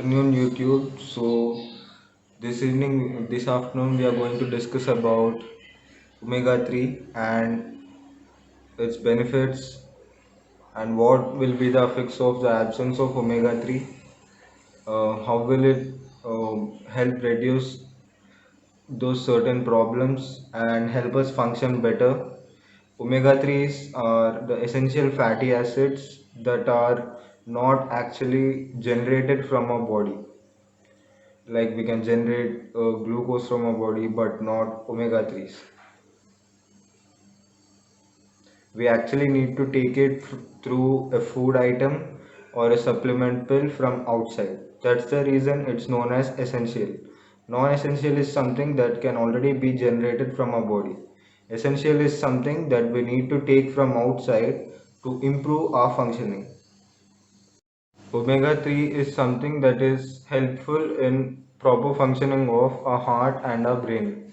Afternoon, YouTube. So this afternoon, we are going to discuss about omega 3 and its benefits and what will be the effects of the absence of omega 3. How will it help reduce those certain problems and help us function better. Omega 3s are the essential fatty acids that are not actually generated from our body. Like we can generate glucose from our body, but not omega 3s. We actually need to take it through a food item or a supplement pill from outside. That's the reason it's known as essential. Non-essential is something that can already be generated from our body. Essential is something that we need to take from outside to improve our functioning. Omega 3 is something that is helpful in proper functioning of our heart and our brain.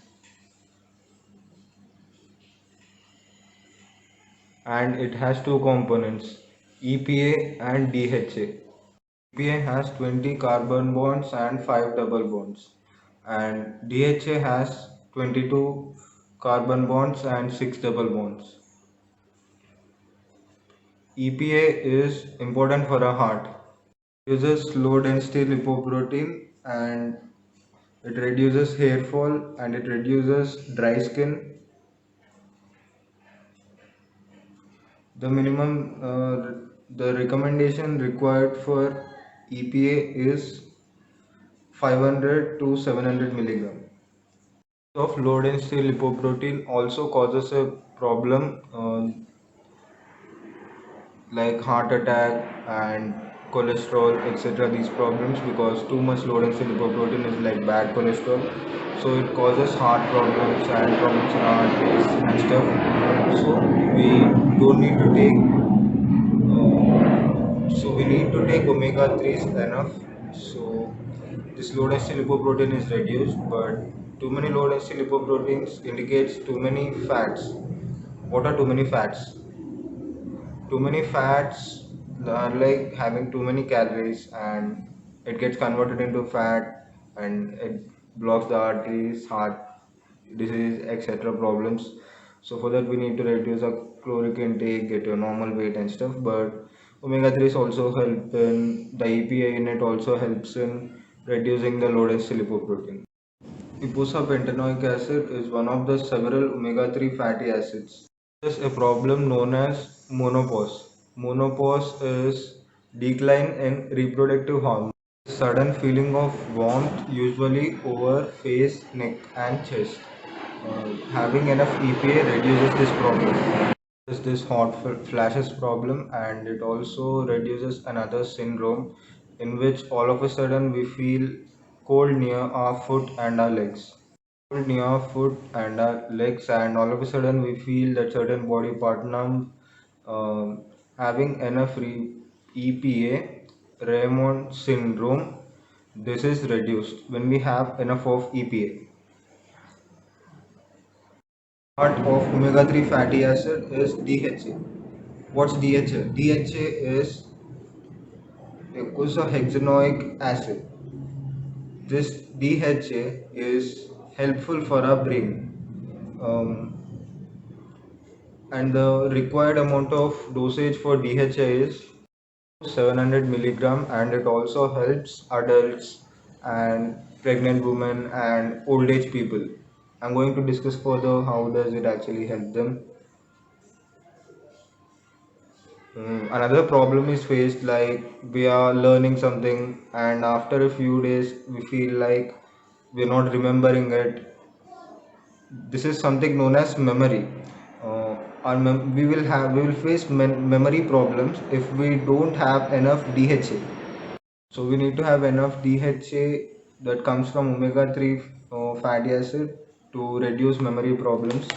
And it has two components, EPA and DHA. EPA has 20 carbon bonds and 5 double bonds, and DHA has 22 carbon bonds and 6 double bonds. EPA is important for our heart. It uses low density lipoprotein and it reduces hair fall and it reduces dry skin. The recommendation required for EPA is 500 to 700 milligram. Of low density lipoprotein also causes a problem like heart attack and cholesterol, etc. These problems, because too much low density lipoprotein is like bad cholesterol, so it causes heart problems and problems in our arteries and stuff. So we need to take omega 3s enough. So this low density lipoprotein is reduced, but too many low density lipoproteins indicates too many fats. What are too many fats? Too many fats are like having too many calories and it gets converted into fat and it blocks the arteries, heart disease, etc. problems. So for that we need to reduce our caloric intake, get your normal weight and stuff. But omega 3s also help in the EPA in it also helps in reducing the low density lipoprotein. Eicosapentaenoic acid is one of the several omega 3 fatty acids. There's a problem known as menopause. Menopause is decline in reproductive hormones. Sudden feeling of warmth, usually over face, neck, and chest. Having enough EPA reduces this problem. There's this hot flashes problem, and it also reduces another syndrome in which all of a sudden we feel cold near our foot and our legs. Near our foot and our legs, and all of a sudden we feel that certain body part numb. Having enough EPA, Raymond syndrome, this is reduced when we have enough of EPA. Part of omega 3 fatty acid is DHA. What's DHA? DHA is docosahexaenoic acid. This DHA is helpful for our brain. Um, and the required amount of dosage for DHA is 700 milligram, and it also helps adults and pregnant women and old age people. I'm going to discuss further how does it actually help them. Another problem is faced like we are learning something and after a few days we feel like we're not remembering it. This is something known as memory. We will face memory problems if we don't have enough DHA. So we need to have enough DHA that comes from omega 3 fatty acid to reduce memory problems.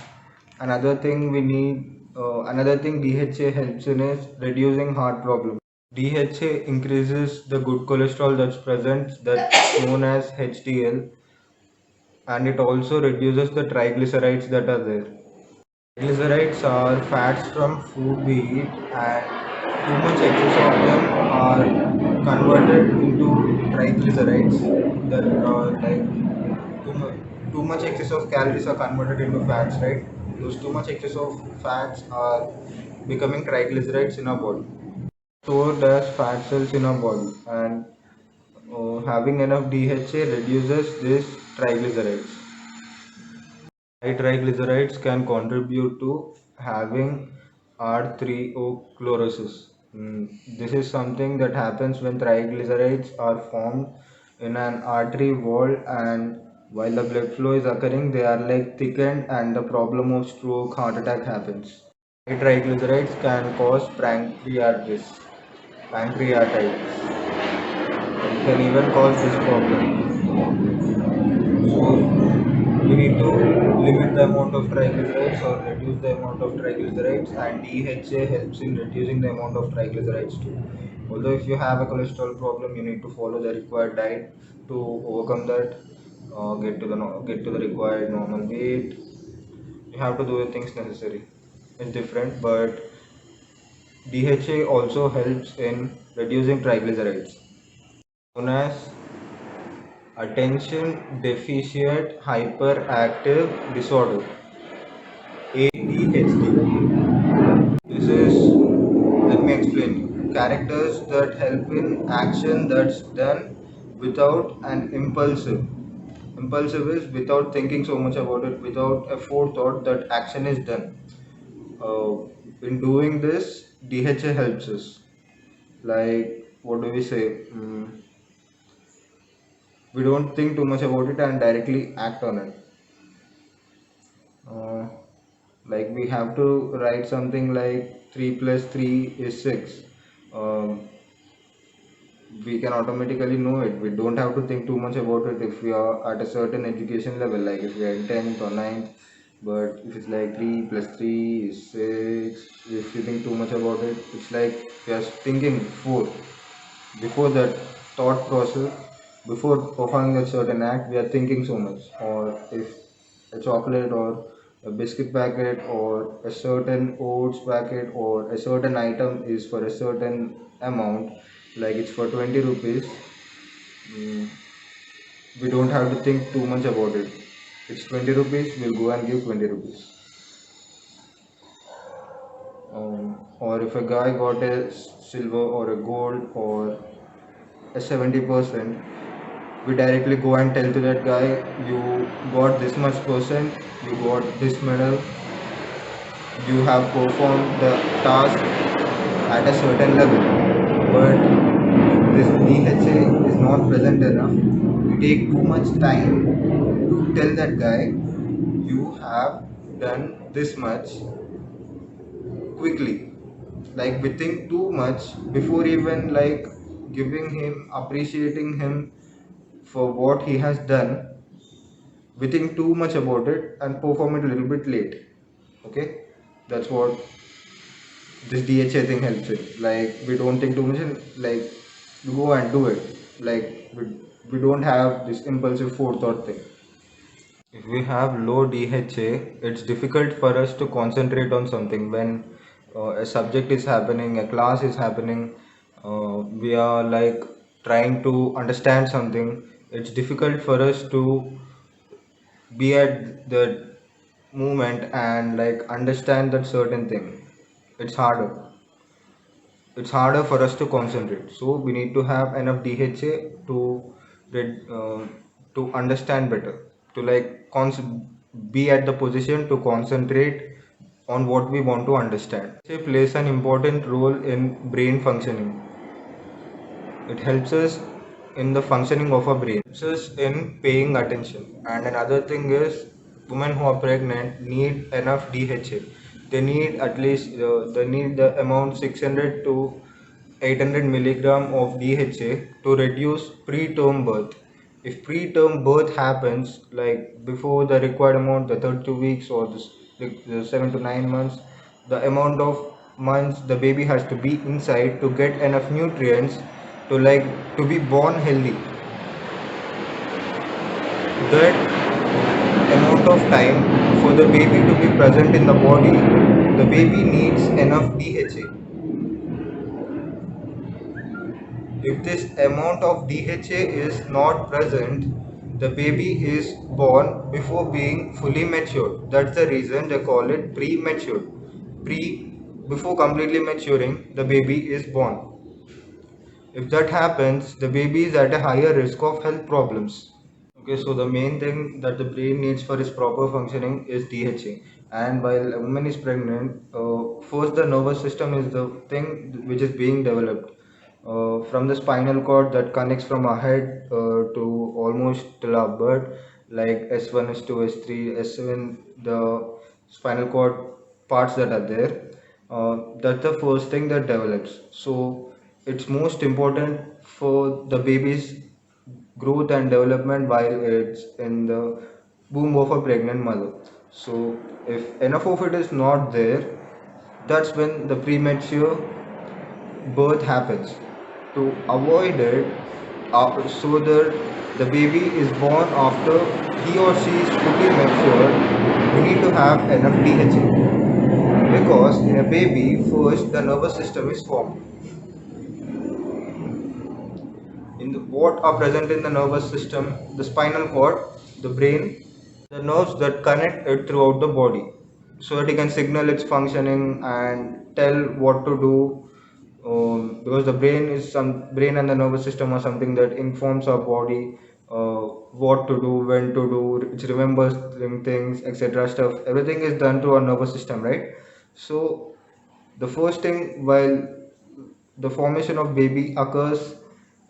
Another thing DHA helps in is reducing heart problems. DHA increases the good cholesterol that's present, that's known as HDL, and it also reduces the triglycerides that are there. Triglycerides are fats from food we eat, and too much excess of them are converted into triglycerides that too much excess of calories are converted into fats, right? Those too much excess of fats are becoming triglycerides in our body, stored as fat cells in our body, and having enough DHA reduces these triglycerides. High triglycerides can contribute to having arterioclerosis. This is something that happens when triglycerides are formed in an artery wall, and while the blood flow is occurring, they are like thickened, and the problem of stroke, heart attack happens. High triglycerides can cause pancreatitis, and can even cause this problem. So we need to limit the amount of triglycerides or reduce the amount of triglycerides, and DHA helps in reducing the amount of triglycerides too. Although if you have a cholesterol problem, you need to follow the required diet to overcome that, get to the required normal weight. You have to do the things necessary. It's different, but DHA also helps in reducing triglycerides, known as attention deficit hyperactive disorder, ADHD. This is, let me explain you. Characters that help in action that's done without an impulsive. Impulsive is without thinking so much about it, without a forethought that action is done. Uh, in doing this, DHA helps us. Like, what do we say? We don't think too much about it and directly act on it. Uh, like we have to write something like 3 plus 3 is 6. um, we can automatically know it. We don't have to think too much about it if we are at a certain education level, like if we are in 10th or ninth. But if it's like 3 plus 3 is 6, if you think too much about it, it's like we are thinking before that thought process, before performing a certain act, we are thinking so much. Or if a chocolate or a biscuit packet or a certain oats packet or a certain item is for a certain amount, like it's for 20 rupees, mm, we don't have to think too much about it. It's 20 rupees, we'll go and give 20 rupees. Or if a guy got a silver or a gold or a 70%, we directly go and tell to that guy, you got this much percent, you got this medal, you have performed the task at a certain level. But if this DHA is not present enough, you take too much time to tell that guy you have done this much quickly. Like we think too much before even like giving him, appreciating him for what he has done. We think too much about it and perform it a little bit late. Okay, that's what this DHA thing helps it. Like we don't think too much and like we go and do it. Like we don't have this impulsive forethought thing. If we have low DHA, it's difficult for us to concentrate on something when a subject is happening, a class is happening, we are like trying to understand something. It's difficult for us to be at the moment and like understand that certain thing. It's harder. It's harder for us to concentrate. So we need to have enough DHA to to understand better, to like be at the position to concentrate on what we want to understand. It plays an important role in brain functioning. It helps us in the functioning of our brain. It helps us in paying attention. And another thing is, women who are pregnant need enough DHA. They need at least they need the amount 600 to 800 milligram of DHA to reduce preterm birth. If preterm birth happens like before the required amount, the 32 weeks or the 7 to 9 months, the amount of months the baby has to be inside to get enough nutrients to like to be born healthy, that amount of time for the baby to be present in the body, the baby needs enough DHA. If this amount of DHA is not present, the baby is born before being fully matured. That's the reason they call it premature. Before completely maturing, the baby is born. If that happens, the baby is at a higher risk of health problems. Okay, so the main thing that the brain needs for its proper functioning is DHA. And while a woman is pregnant, first the nervous system is the thing which is being developed. From the spinal cord that connects from our head to almost till our birth, like S1, S2, S3, S7, the spinal cord parts that are there. That's the first thing that develops. So it's most important for the baby's growth and development while it's in the womb of a pregnant mother. So if enough of it is not there, that's when the premature birth happens. To avoid it, so that the baby is born after he or she is fully mature, we need to have enough DHA. Because in a baby, first the nervous system is formed. What are present in the nervous system? The spinal cord, the brain, the nerves that connect it throughout the body, so that it can signal its functioning and tell what to do. Because the brain and the nervous system are something that informs our body what to do, when to do, it remembers things, etc. Stuff. Everything is done through our nervous system, right? So the first thing while the formation of baby occurs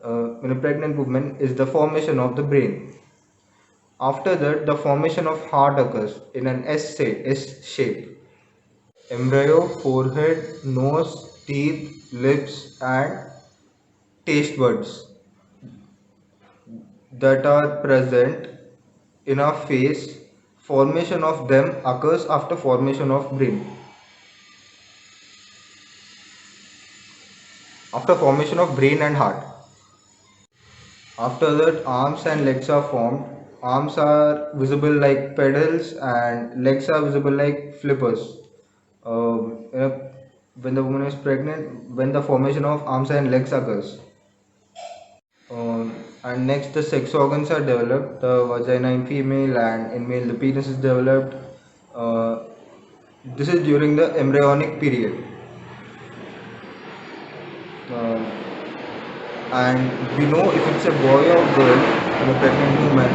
in a pregnant woman is the formation of the brain. After that, the formation of heart occurs in an S shape. Embryo, forehead, nose, teeth, lips, and taste buds that are present in our face. Formation of them occurs after formation of brain. After formation of brain and heart. After that, arms and legs are formed. Arms are visible like pedals and legs are visible like flippers. You know, when the woman is pregnant, when the formation of arms and legs occurs. And next, the sex organs are developed. The vagina in female and in male, the penis is developed. Uh, this is during the embryonic period. Uh, and we know if it's a boy or girl in a pregnant woman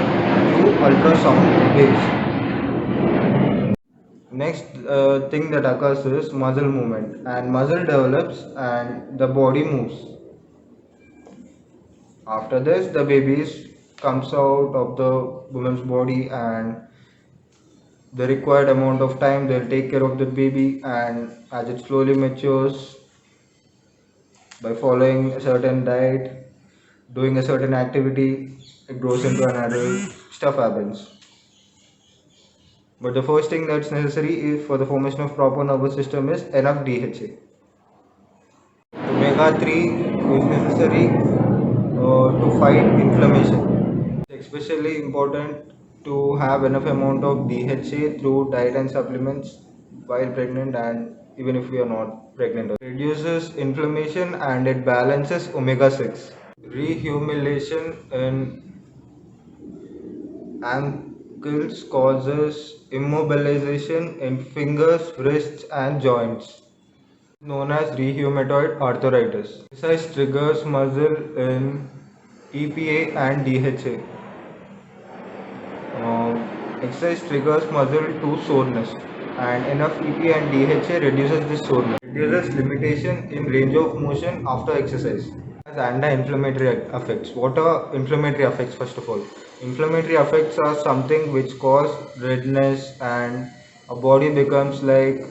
through ultrasound waves. Next thing that occurs is muscle movement, and muscle develops and the body moves. After this, the baby comes out of the woman's body, and the required amount of time they'll take care of the baby, and as it slowly matures by following a certain diet, doing a certain activity, it grows into an adult, stuff happens. But the first thing that's necessary is for the formation of proper nervous system is enough DHA. Omega 3 is necessary to fight inflammation. It's especially important to have enough amount of DHA through diet and supplements while pregnant and even if we are not pregnant. It reduces inflammation and it balances omega 6. Rehumulation in ankles causes immobilization in fingers, wrists, and joints, known as rheumatoid arthritis. Exercise triggers muscle in EPA and DHA. Exercise triggers muscle to soreness, and enough EPA and DHA reduces this soreness. Reduces limitation in range of motion after exercise. Has anti-inflammatory effects. What are inflammatory effects? First of all, inflammatory effects are something which cause redness and a body becomes like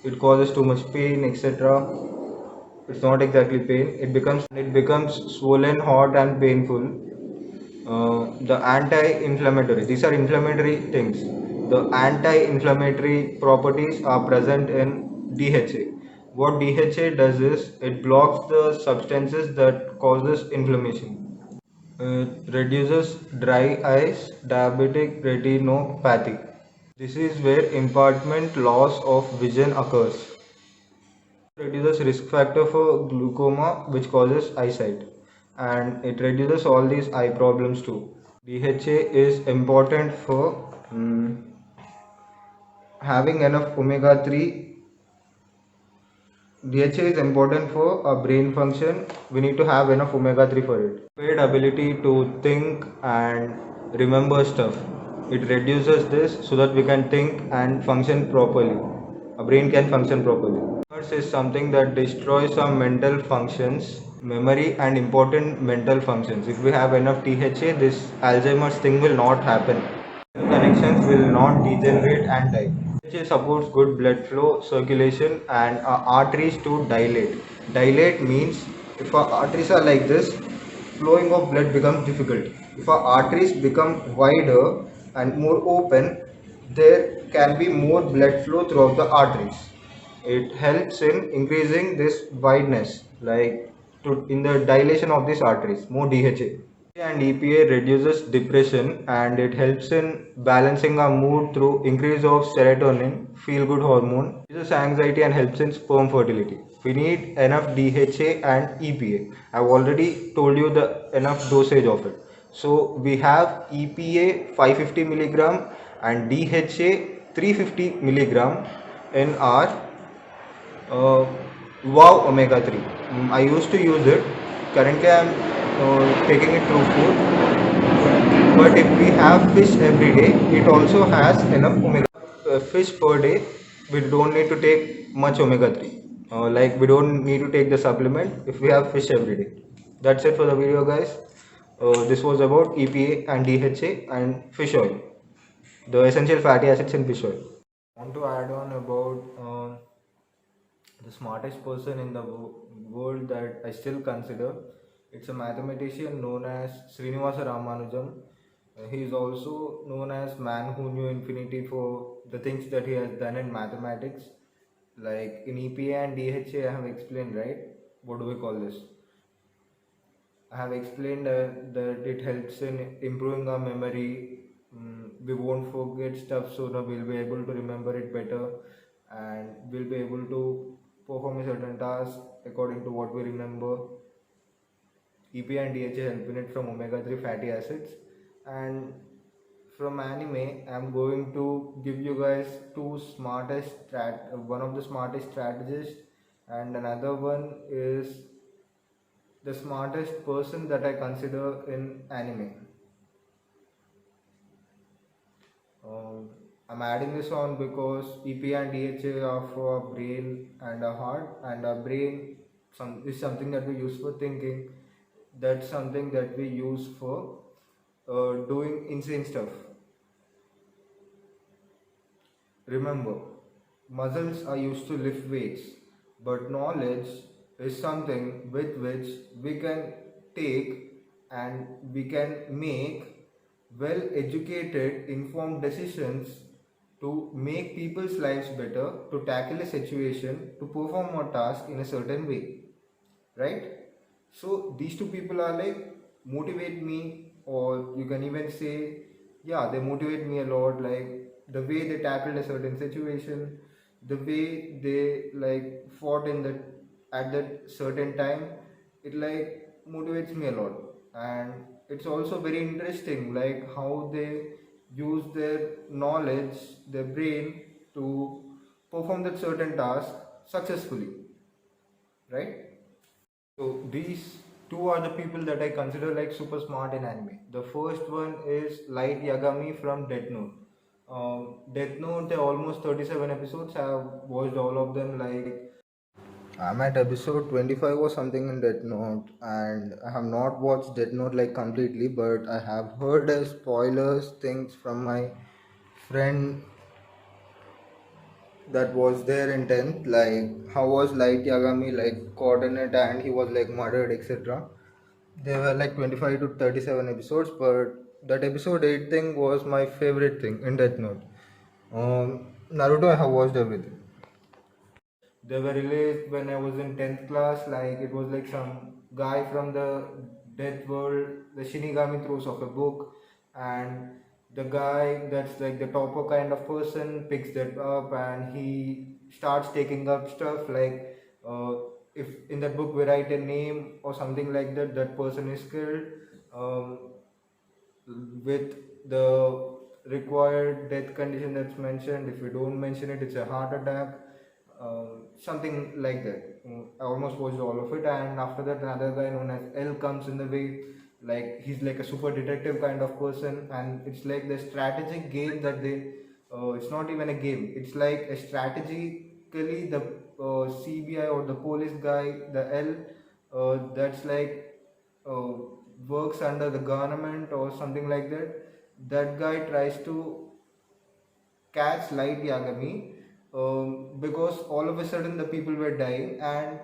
it causes too much pain, etc. It's not exactly pain. It becomes swollen, hot, and painful. The anti-inflammatory. These are inflammatory things. The anti-inflammatory properties are present in DHA. What DHA does is it blocks the substances that causes inflammation. It reduces dry eyes, diabetic retinopathy. This is where impartment loss of vision occurs. Reduces risk factor for glaucoma, which causes eyesight. and it reduces all these eye problems too. DHA is important for having enough omega 3. DHA is important for a brain function. We need to have enough omega 3 for it. Impaired ability to think and remember stuff. It reduces this so that we can think and function properly. Our brain can function properly. Alzheimer's is something that destroys our mental functions, memory, and important mental functions. If we have enough DHA, this Alzheimer's thing will not happen. Connections will not degenerate and die. DHA supports good blood flow, circulation, and our arteries to dilate. Dilate means if our arteries are like this, flowing of blood becomes difficult. If our arteries become wider and more open, there can be more blood flow throughout the arteries. It helps in increasing this wideness, like in the dilation of these arteries, more DHA. And EPA reduces depression and it helps in balancing our mood through increase of serotonin, feel good hormone, reduces anxiety and helps in sperm fertility. We need enough DHA and EPA. I've already told you the enough dosage of it. So we have EPA 550 milligram and DHA 350 milligram in our Wow Omega 3. I used to use it. Currently, I am taking it through food. But if we have fish every day, it also has enough omega. Fish per day, we don't need to take much omega 3. Like we don't need to take the supplement if we have fish every day. That's it for the video, guys. This was about EPA and DHA and fish oil, the essential fatty acids in fish oil. I want to add on about the smartest person in the world that I still consider. It's a mathematician known as Srinivasa Ramanujan. He is also known as man who knew infinity for the things that he has done in mathematics. Like in EPA and DHA, I have explained, right? What do we call this? I have explained that it helps in improving our memory. We won't forget stuff, so now we'll be able to remember it better, and we'll be able to perform a certain task according to what we remember. EPA and DHA help in it from omega 3 fatty acids, and from anime, I'm going to give you guys one of the smartest strategists, and another one is the smartest person that I consider in anime. I'm adding this on because EPA and DHA are for our brain and our heart, and our brain is something that we use for thinking. That's something that we use for doing insane stuff. Remember, muscles are used to lift weights, but knowledge is something with which we can take and we can make well educated, informed decisions to make people's lives better, to tackle a situation, to perform a task in a certain way, right? So these two people are like motivate me, or you can even say, yeah, they motivate me a lot. Like the way they tackled a certain situation, the way they like fought in that at that certain time, it like motivates me a lot. And it's also very interesting, like how they use their knowledge, their brain to perform that certain task successfully, right? So these two are the people that I consider like super smart in anime. The first one is Light Yagami from Death Note. Death Note, there are almost 37 episodes. I have watched all of them. Like I'm at episode 25 or something in Death Note, and I have not watched Death Note like completely, but I have heard spoilers things from my friend that was there in 10th, like how was Light Yagami like coordinate and he was like murdered, etc. There were like 25 to 37 episodes, but that episode 8 thing was my favorite thing in Death Note. Naruto, I have watched everything. They were released when I was in 10th class. Like it was like some guy from the death world, the Shinigami throws off a book, and the guy that's like the topper kind of person picks that up and he starts taking up stuff like if in that book we write a name or something like that, that person is killed um, with the required death condition that's mentioned. If we don't mention it, it's a heart attack, something like that. I almost watched all of it, and after that, another guy known as L comes in the way. Like he's like a super detective kind of person, and it's like the strategic game that they. It's not even a game. It's like a strategically the CBI or the police guy, the L, that's like uh, works under the government or something like that. That guy tries to catch Light Yagami because all of a sudden the people were dying, and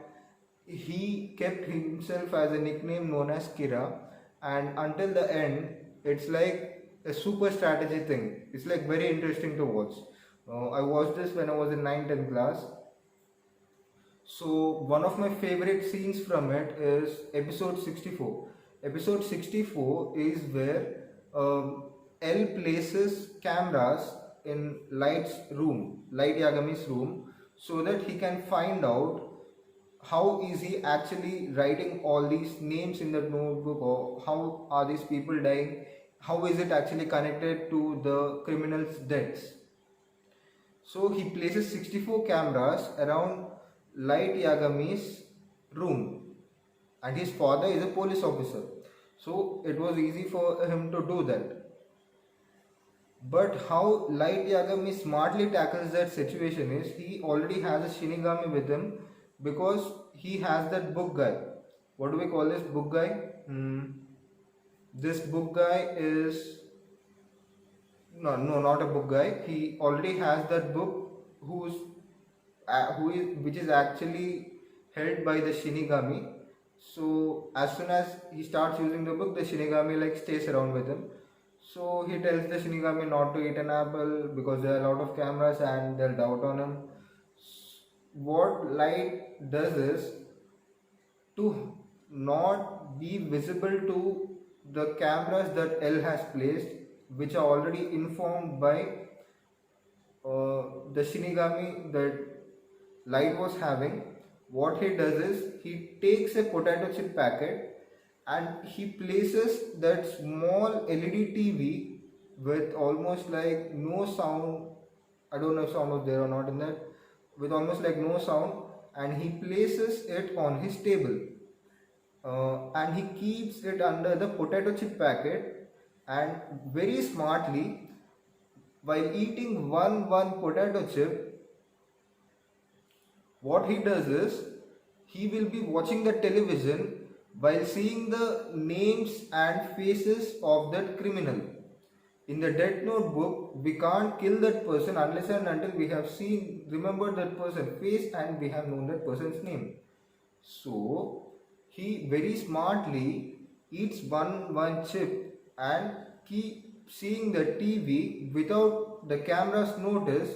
he kept himself as a nickname known as Kira. And until the end, it's like a super strategy thing. It's like very interesting to watch. I watched this when I was in 9th 10th class. So one of my favorite scenes from it is episode 64. Episode 64 is where L places cameras in Light's room, Light Yagami's room, so that he can find out how is he actually writing all these names in the notebook, or how are these people dying, how is it actually connected to the criminals' deaths. So he places 64 cameras around Light Yagami's room, and his father is a police officer. So it was easy for him to do that. But how Light Yagami smartly tackles that situation is he already has a Shinigami with him because he has that book guy. What do we call this book guy? This book guy is no, not a book guy. He already has that book which is actually held by the Shinigami. So as soon as he starts using the book, the Shinigami like stays around with him. So he tells the Shinigami not to eat an apple because there are a lot of cameras and they'll doubt on him. What Light does is to not be visible to the cameras that L has placed, which are already informed by the Shinigami that Light was having. What he does is he takes a potato chip packet and he places that small LED TV with almost like no sound. I don't know if sound was there or not in that. With almost like no sound, and he places it on his table. And he keeps it under the potato chip packet, and very smartly, while eating one potato chip, what he does is he will be watching the television while seeing the names and faces of that criminal. In the Death Note book, we can't kill that person unless and until we have remembered that person's face and we have known that person's name. So he very smartly eats one chip and keep seeing the TV without the camera's notice,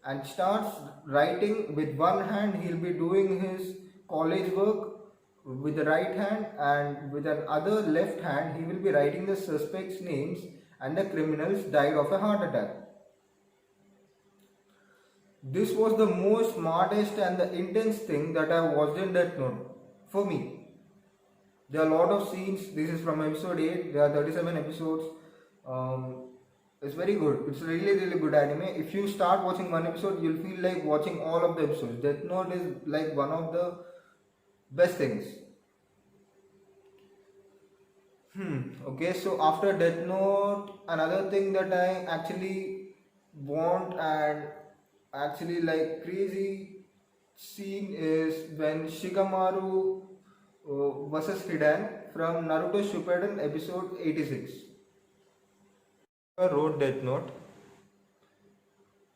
and starts writing with one hand. He'll be doing his college work with the right hand, and with another left hand he will be writing the suspects' names, and the criminals died of a heart attack. This was the most smartest and the intense thing that I watched in Death Note for me. There are a lot of scenes. This is from episode 8. There are 37 episodes. It's very good. It's really good anime. If you start watching one episode, you'll feel like watching all of the episodes. Death Note is like one of the best things. Okay, so after Death Note, another thing that I actually want and actually like crazy scene is when Shikamaru versus Hidan from Naruto Shippuden episode 86. I wrote Death Note,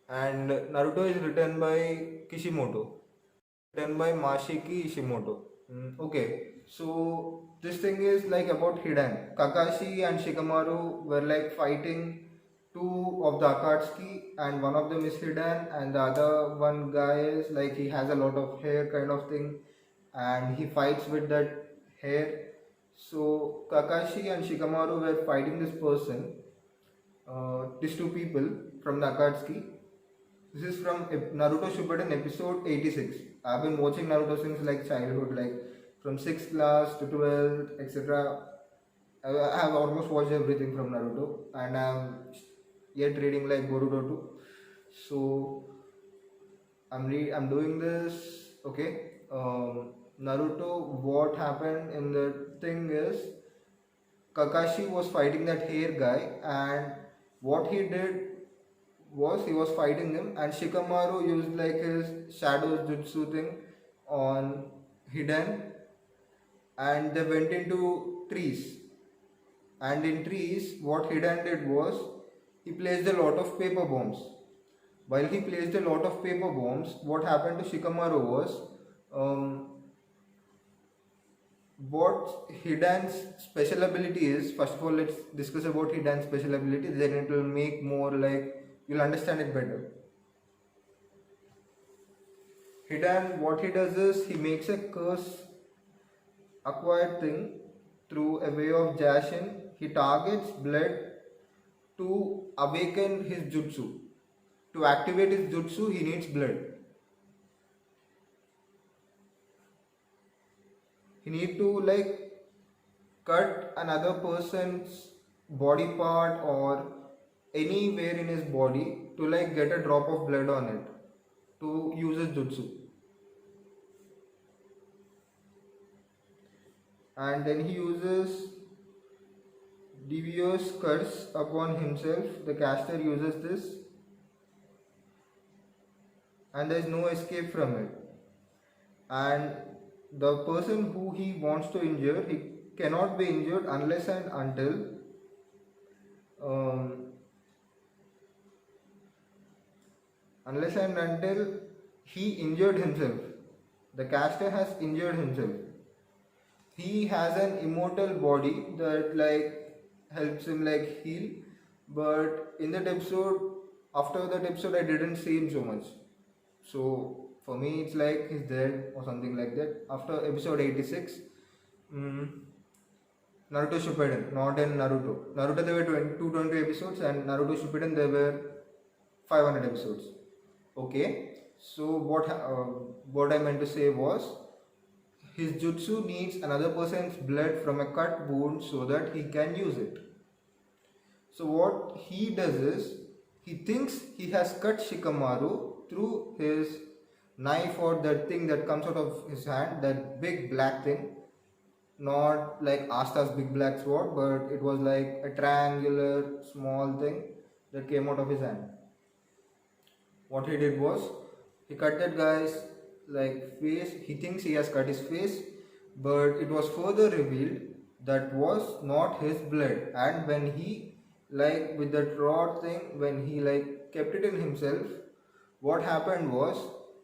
and Naruto is written by Kishimoto, written by Mashiki Ishimoto. Okay, so this thing is like about Hidan. Kakashi and Shikamaru were like fighting two of the Akatsuki, and one of them is Hidan, and the other one guy is like he has a lot of hair kind of thing, and he fights with that hair. So Kakashi and Shikamaru were fighting this person, these two people from the Akatsuki. This is from Naruto Shippuden episode 86. I've been watching Naruto since like childhood, like from 6th class to 12th, etc. I have almost watched everything from Naruto, and I'm yet reading like Boruto too. So I'm doing this. Okay. Naruto. What happened in the thing is Kakashi was fighting that hair guy, and what he did was he was fighting him, and Shikamaru used like his shadow jutsu thing on Hiden, and they went into trees. And in trees, what Hiden did was he placed a lot of paper bombs. While he placed a lot of paper bombs, what happened to Shikamaru was um, what Hidan's special ability is. First of all, let's discuss about Hidan's special ability, then it will make more like you'll understand it better. Hidan, what he does is he makes a curse acquired thing through a way of Jashin. He targets blood to awaken his jutsu. To activate his jutsu, he needs blood. He need to like cut another person's body part or anywhere in his body to like get a drop of blood on it to use his jutsu. And then he uses devious curse upon himself. The caster uses this, and there is no escape from it. And the person who he wants to injure, he cannot be injured unless and until um, he injured himself. The caster has injured himself. He has an immortal body that like helps him like heal, but in that episode, after that episode, I didn't see him so much. So for me, it's like he's dead or something like that. After episode 86, Naruto Shippuden, not in Naruto. Naruto there were 220 episodes, and Naruto Shippuden there were 500 episodes. Okay, so what I meant to say was his jutsu needs another person's blood from a cut wound so that he can use it. So what he does is he thinks he has cut Shikamaru through his knife or that thing that comes out of his hand, that big black thing. Not like Asta's big black sword, but it was like a triangular small thing that came out of his hand. What he did was he cut that guy's like face. He thinks he has cut his face, but it was further revealed that was not his blood. And when he like with that rod thing, when he like kept it in himself, what happened was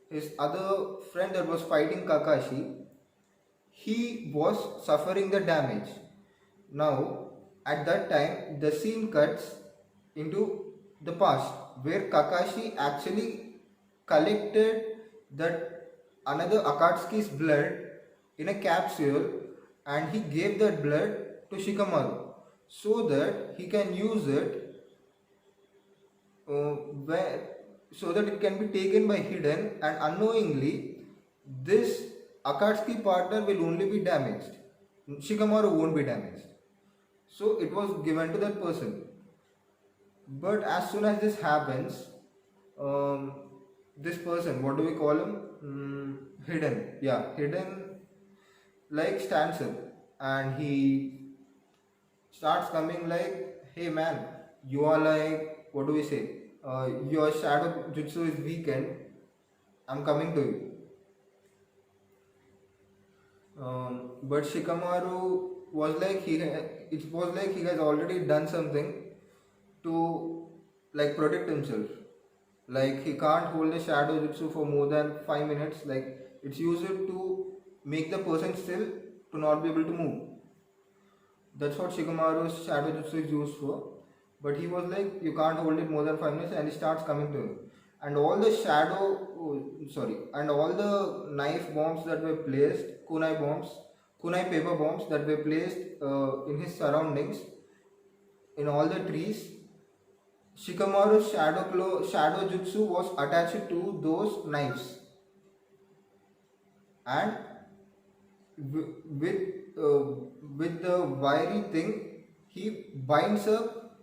his other friend that was fighting Kakashi, he was suffering the damage. Now, at that time, the scene cuts into the past where Kakashi actually collected that another Akatsuki's blood in a capsule, and he gave that blood to Shikamaru so that he can use it where so that it can be taken by Hiden, and unknowingly this Akatsuki partner will only be damaged. Shikamaru won't be damaged. So it was given to that person. But as soon as this happens, um, this person, what do we call him? Hiden. Yeah, Hiden like stands up and he starts coming like, hey man, you are like, what do we say? Your shadow jutsu is weakened. I'm coming to you. But Shikamaru was like it was like he has already done something to like protect himself. Like he can't hold the shadow jutsu for more than 5 minutes. Like it's used to make the person still to not be able to move. That's what Shikamaru's shadow jutsu is used for. But he was like, you can't hold it more than 5 minutes, and he starts coming to him. And all the and all the knife bombs that were placed, kunai paper bombs that were placed in his surroundings, in all the trees, Shikamaru's shadow jutsu was attached to those knives. and with the wiry thing he binds up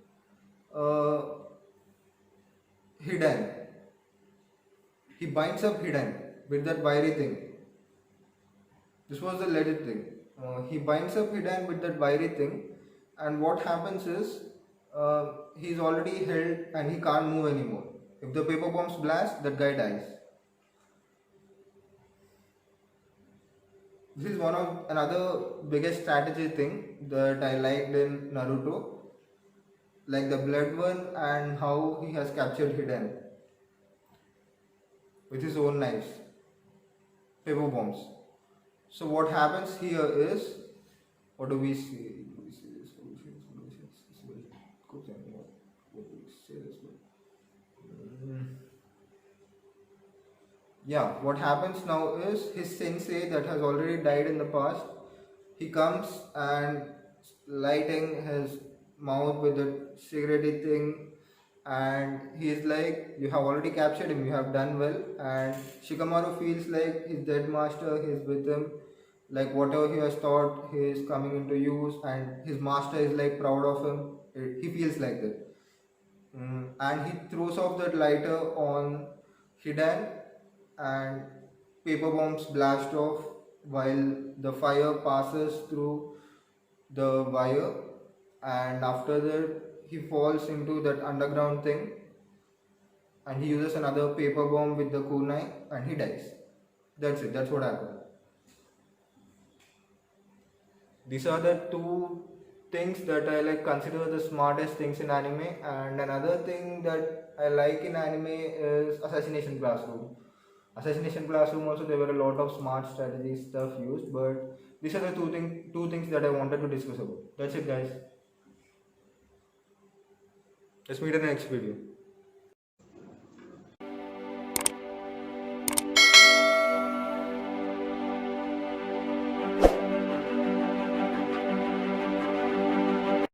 uh, hidden. He binds up hidden with that wiry thing. This was the legit thing. He binds up hidden with that wiry thing, and what happens is he's already held and he can't move anymore. If the paper bombs blast, that guy dies. This is one of another biggest strategy thing that I liked in Naruto, like the blood one and how he has captured hidden with his own knives, paper bombs. So what happens here is, what do we see? We see this solutions, solutions, solutions. What do we say this one? Yeah, what happens now is his sensei that has already died in the past, he comes and lighting his mouth with a cigarette thing, and he is like, you have already captured him, you have done well. And Shikamaru feels like his dead master, he is with him, like whatever he has taught, he is coming into use, and his master is like proud of him. He feels like that. And he throws off that lighter on Hidan, and paper bombs blast off while the fire passes through the wire, and after that he falls into that underground thing, and he uses another paper bomb with the kunai and he dies. That's it, that's what happened. These are the two things that I like consider the smartest things in anime. And another thing that I like in anime is Assassination Classroom. Assassination Classroom also there were a lot of smart strategy stuff used, but these are the two things that I wanted to discuss about. That's it, guys. Let's meet in the next video.